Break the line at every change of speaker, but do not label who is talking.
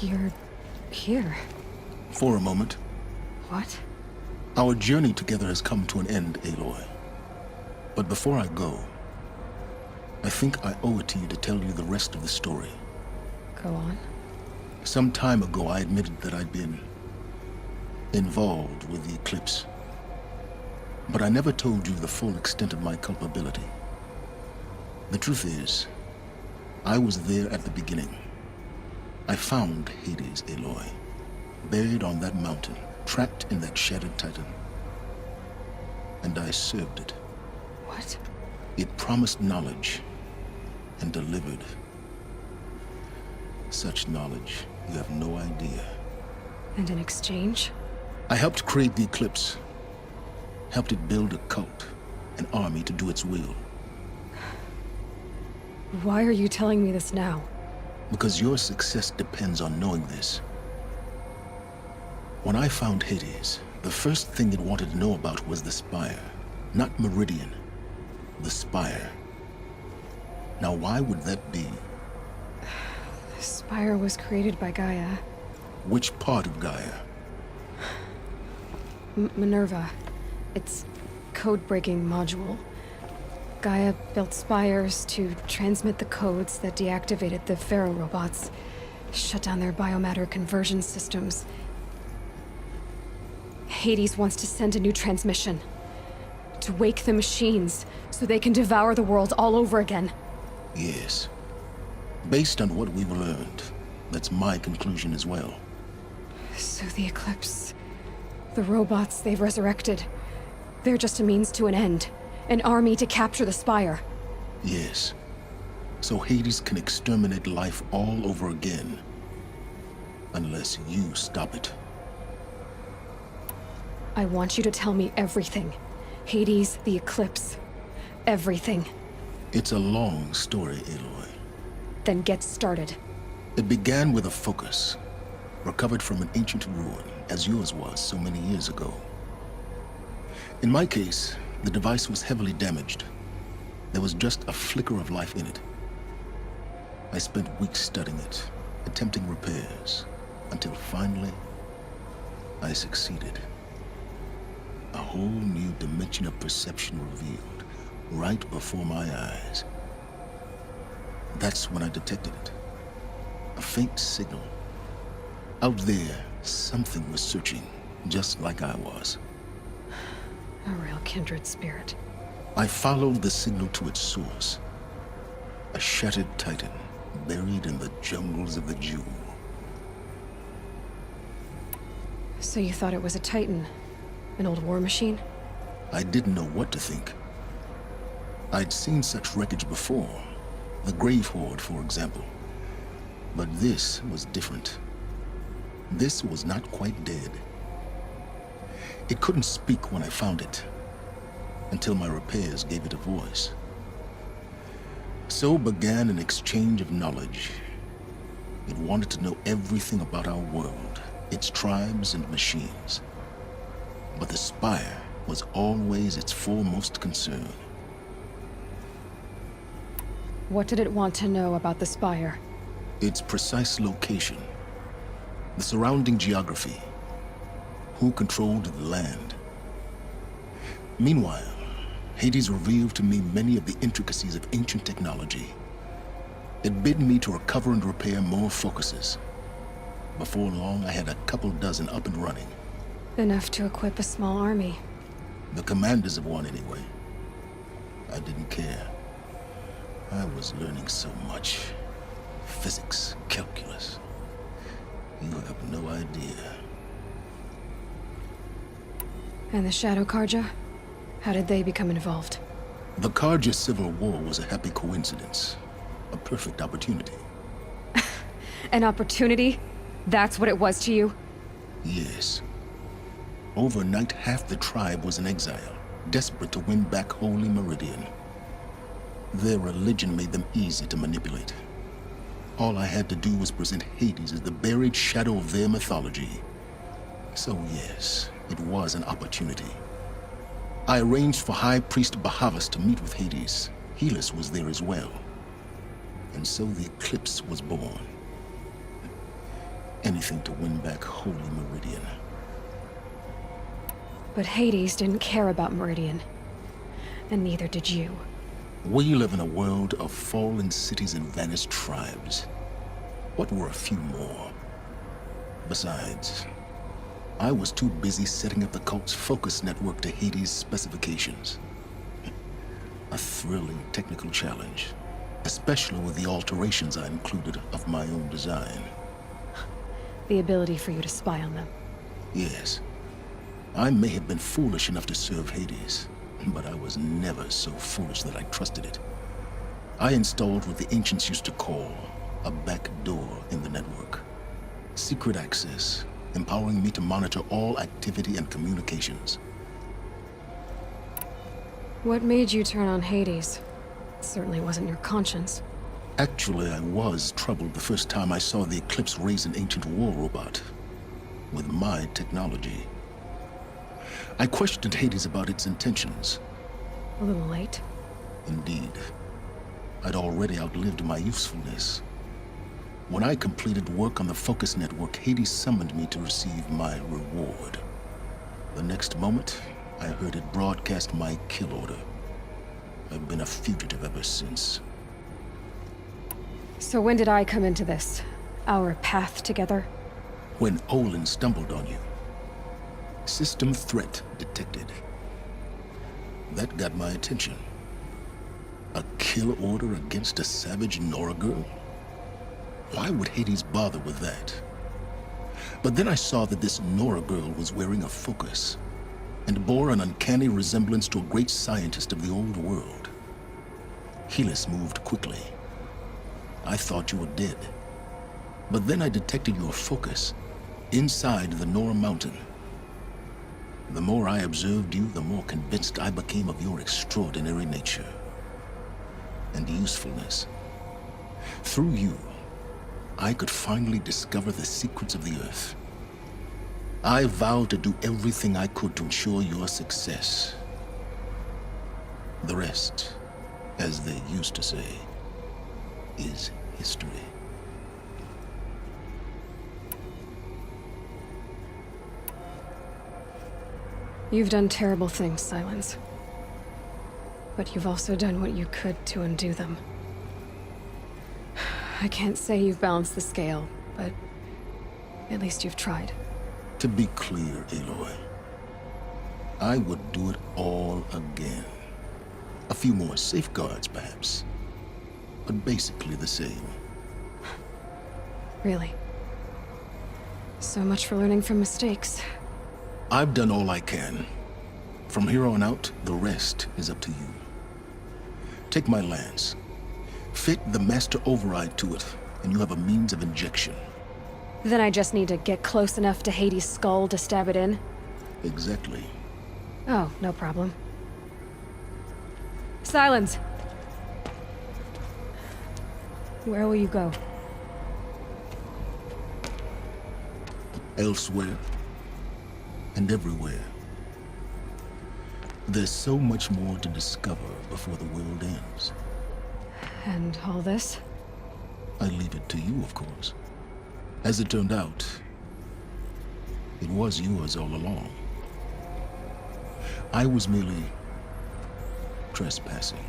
You're here.
For a moment.
What?
Our journey together has come to an end, Aloy. But before I go, I think I owe it to you to tell you the rest of the story.
Go on.
Some time ago, I admitted that I'd been involved with the eclipse. But I never told you the full extent of my culpability. The truth is, I was there at the beginning. I found Hades, Aloy, buried on that mountain, trapped in that shattered titan. And I served it.
What?
It promised knowledge and delivered. Such knowledge, you have no idea.
And in exchange?
I helped create the eclipse. Helped it build a cult, an army to do its will.
Why are you telling me this now?
Because your success depends on knowing this. When I found Hades, the first thing it wanted to know about was the Spire. Not Meridian. The Spire. Now why would that be?
The Spire was created by Gaia.
Which part of Gaia?
Minerva. Its code-breaking module. Gaia built spires to transmit the codes that deactivated the Pharaoh robots, shut down their biomatter conversion systems. Hades wants to send a new transmission. To wake the machines, so they can devour the world all over again.
Yes. Based on what we've learned, that's my conclusion as well.
So the Eclipse... the robots they've resurrected... they're just a means to an end. An army to capture the Spire.
Yes. So Hades can exterminate life all over again. Unless you stop it.
I want you to tell me everything. Hades, the Eclipse. Everything.
It's a long story, Aloy.
Then get started.
It began with a focus. Recovered from an ancient ruin, as yours was so many years ago. In my case, the device was heavily damaged. There was just a flicker of life in it. I spent weeks studying it, attempting repairs, until finally, I succeeded. A whole new dimension of perception revealed, right before my eyes. That's when I detected it. A faint signal. Out there, something was searching, just like I was.
A real kindred spirit.
I followed the signal to its source. A shattered titan, buried in the jungles of the Jewel.
So you thought it was a Titan? An old war machine?
I didn't know what to think. I'd seen such wreckage before. The Grave Horde, for example. But this was different. This was not quite dead. It couldn't speak when I found it, until my repairs gave it a voice. So began an exchange of knowledge. It wanted to know everything about our world, its tribes and machines. But the Spire was always its foremost concern.
What did it want to know about the Spire?
Its precise location, the surrounding geography, who controlled the land. Meanwhile, Hades revealed to me many of the intricacies of ancient technology. It bid me to recover and repair more focuses. Before long, I had a couple dozen up and running.
Enough to equip a small army.
The commanders of one, anyway. I didn't care. I was learning so much. Physics, calculus. You have no idea.
And the Shadow Karja? How did they become involved?
The Karja Civil War was a happy coincidence. A perfect opportunity.
An opportunity? That's what it was to you?
Yes. Overnight, half the tribe was in exile, desperate to win back Holy Meridian. Their religion made them easy to manipulate. All I had to do was present Hades as the buried shadow of their mythology. So yes, it was an opportunity. I arranged for High Priest Bahavas to meet with Hades. Helis was there as well. And so the Eclipse was born. anything to win back Holy Meridian.
But Hades didn't care about Meridian. And neither did you.
We live in a world of fallen cities and vanished tribes. What were a few more? Besides, I was too busy setting up the cult's focus network to Hades' specifications. A thrilling technical challenge, especially with the alterations I included of my own design.
The ability for you to spy on them.
Yes. I may have been foolish enough to serve Hades, but I was never so foolish that I trusted it. I installed what the ancients used to call a back door in the network. Secret access, empowering me to monitor all activity and communications.
What made you turn on Hades? It certainly wasn't your conscience.
Actually, I was troubled the first time I saw the Eclipse raise an ancient war robot. With my technology. I questioned Hades about its intentions.
A little late.
Indeed. I'd already outlived my usefulness. When I completed work on the Focus Network, Hades summoned me to receive my reward. The next moment, I heard it broadcast my kill order. I've been a fugitive ever since.
So when did I come into this? Our path together?
When Olin stumbled on you. System threat detected. That got my attention. A kill order against a savage Nora girl? Why would Hades bother with that? But then I saw that this Nora girl was wearing a focus, and bore an uncanny resemblance to a great scientist of the old world. Helis moved quickly. I thought you were dead. But then I detected your focus inside the Nora mountain. The more I observed you, the more convinced I became of your extraordinary nature and usefulness. Through you, I could finally discover the secrets of the Earth. I vowed to do everything I could to ensure your success. The rest, as they used to say, is history.
You've done terrible things, Sylens. But you've also done what you could to undo them. I can't say you've balanced the scale, but at least you've tried.
To be clear, Aloy, I would do it all again. A few more safeguards, perhaps, but basically the same.
Really? So much for learning from mistakes.
I've done all I can. From here on out, the rest is up to you. Take my lance. Fit the master override to it, and you have a means of injection.
Then I just need to get close enough to Hades' skull to stab it in?
Exactly.
Oh, no problem. Sylens! Where will you go?
Elsewhere. And everywhere. There's so much more to discover before the world ends.
And all this?
I leave it to you, of course. As it turned out, it was yours all along. I was merely trespassing.